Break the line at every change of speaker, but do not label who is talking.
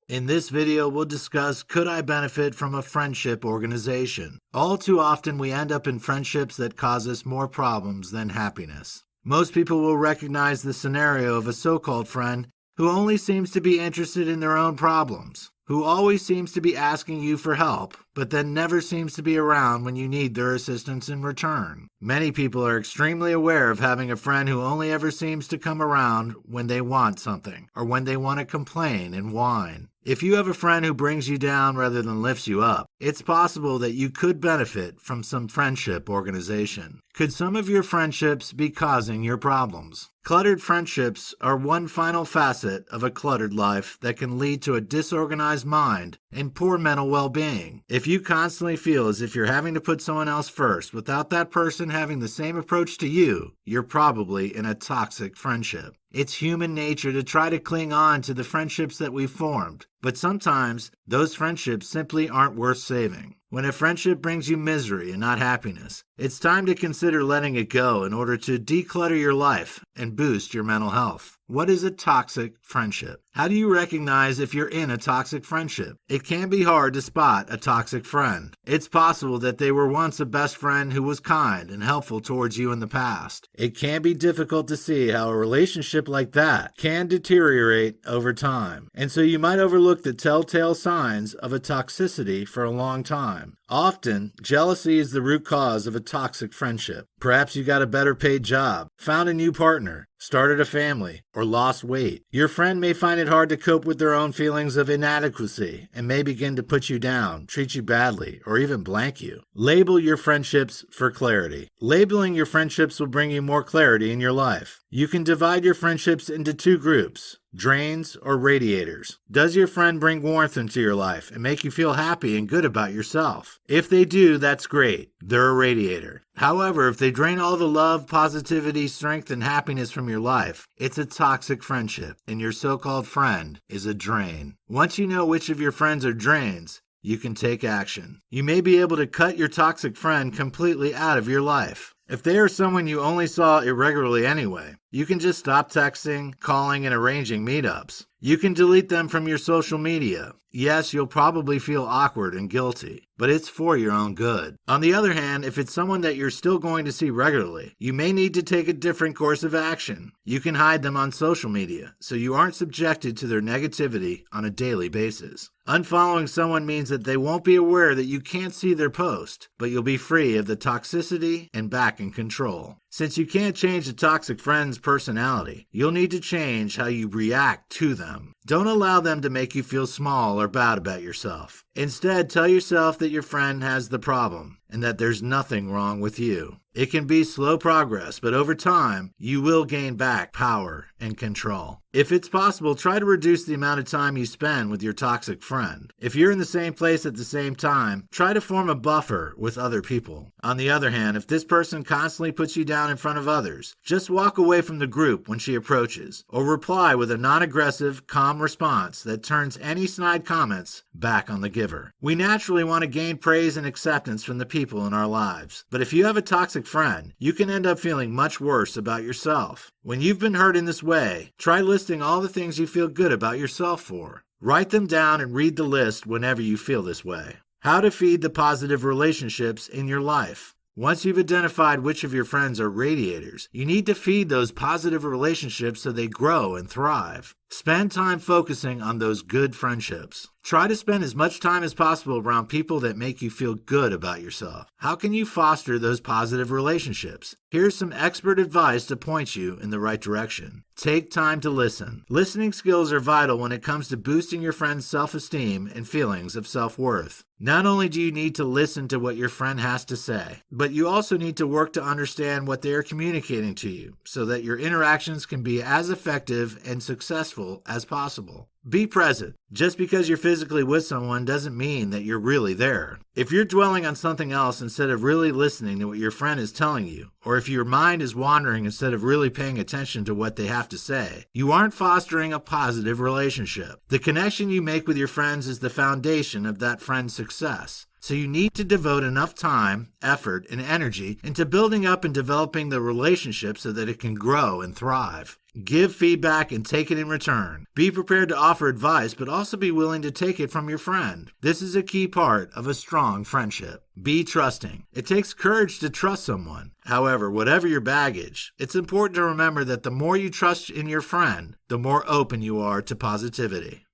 In this video, we'll discuss, could I benefit from a friendship organization? All too often, we end up in friendships that cause us more problems than happiness. Most people will recognize the scenario of a so-called friend who only seems to be interested in their own problems, who always seems to be asking you for help, but then never seems to be around when you need their assistance in return. Many people are extremely aware of having a friend who only ever seems to come around when they want something, or when they want to complain and whine. If you have a friend who brings you down rather than lifts you up, it's possible that you could benefit from some friendship organization. Could some of your friendships be causing your problems? Cluttered friendships are one final facet of a cluttered life that can lead to a disorganized mind and poor mental well-being. If you constantly feel as if you're having to put someone else first without that person having the same approach to you, you're probably in a toxic friendship. It's human nature to try to cling on to the friendships that we've formed, but sometimes those friendships simply aren't worth saving. When a friendship brings you misery and not happiness, it's time to consider letting it go in order to declutter your life and boost your mental health. What is a toxic friendship? How do you recognize if you're in a toxic friendship? It can be hard to spot a toxic friend. It's possible that they were once a best friend who was kind and helpful towards you in the past. It can be difficult to see how a relationship like that can deteriorate over time, and so you might overlook the telltale signs of a toxicity for a long time. Often, jealousy is the root cause of a toxic friendship. Perhaps you got a better paid job, found a new partner, started a family, or lost weight. Your friend may find it hard to cope with their own feelings of inadequacy and may begin to put you down, treat you badly, or even blank you. Label your friendships for clarity. Labeling your friendships will bring you more clarity in your life. You can divide your friendships into two groups: drains or radiators. Does your friend bring warmth into your life and make you feel happy and good about yourself? If they do, that's great. They're a radiator. However, if they drain all the love, positivity, strength, and happiness from your life, it's a toxic friendship, and your so-called friend is a drain. Once you know which of your friends are drains, you can take action. You may be able to cut your toxic friend completely out of your life. If they are someone you only saw irregularly anyway, you can just stop texting, calling, and arranging meetups. You can delete them from your social media. Yes, you'll probably feel awkward and guilty, but it's for your own good. On the other hand, if it's someone that you're still going to see regularly, you may need to take a different course of action. You can hide them on social media, so you aren't subjected to their negativity on a daily basis. Unfollowing someone means that they won't be aware that you can't see their post, but you'll be free of the toxicity and back in control. Since you can't change a toxic friend's personality, you'll need to change how you react to them. Don't allow them to make you feel small or bad about yourself. Instead, tell yourself that your friend has the problem and that there's nothing wrong with you. It can be slow progress, but over time, you will gain back power and control. If it's possible, try to reduce the amount of time you spend with your toxic friend. If you're in the same place at the same time, try to form a buffer with other people. On the other hand, if this person constantly puts you down in front of others, just walk away from the group when she approaches, or reply with a non-aggressive, calm response that turns any snide comments back on the giver. We naturally want to gain praise and acceptance from the people in our lives, but if you have a toxic friend, you can end up feeling much worse about yourself. When you've been hurt in this way, try listing all the things you feel good about yourself for. Write them down and read the list whenever you feel this way. How to feed the positive relationships in your life. Once you've identified which of your friends are radiators, you need to feed those positive relationships so they grow and thrive. Spend time focusing on those good friendships. Try to spend as much time as possible around people that make you feel good about yourself. How can you foster those positive relationships? Here's some expert advice to point you in the right direction. Take time to listen. Listening skills are vital when it comes to boosting your friend's self-esteem and feelings of self-worth. Not only do you need to listen to what your friend has to say, but you also need to work to understand what they are communicating to you so that your interactions can be as effective and successful as possible. Be present. Just because you're physically with someone doesn't mean that you're really there. If you're dwelling on something else instead of really listening to what your friend is telling you, or if your mind is wandering instead of really paying attention to what they have to say, you aren't fostering a positive relationship. The connection you make with your friends is the foundation of that friend's success. So you need to devote enough time, effort, and energy into building up and developing the relationship so that it can grow and thrive. Give feedback and take it in return. Be prepared to offer advice, but also be willing to take it from your friend. This is a key part of a strong friendship. Be trusting. It takes courage to trust someone. However, whatever your baggage, it's important to remember that the more you trust in your friend, the more open you are to positivity.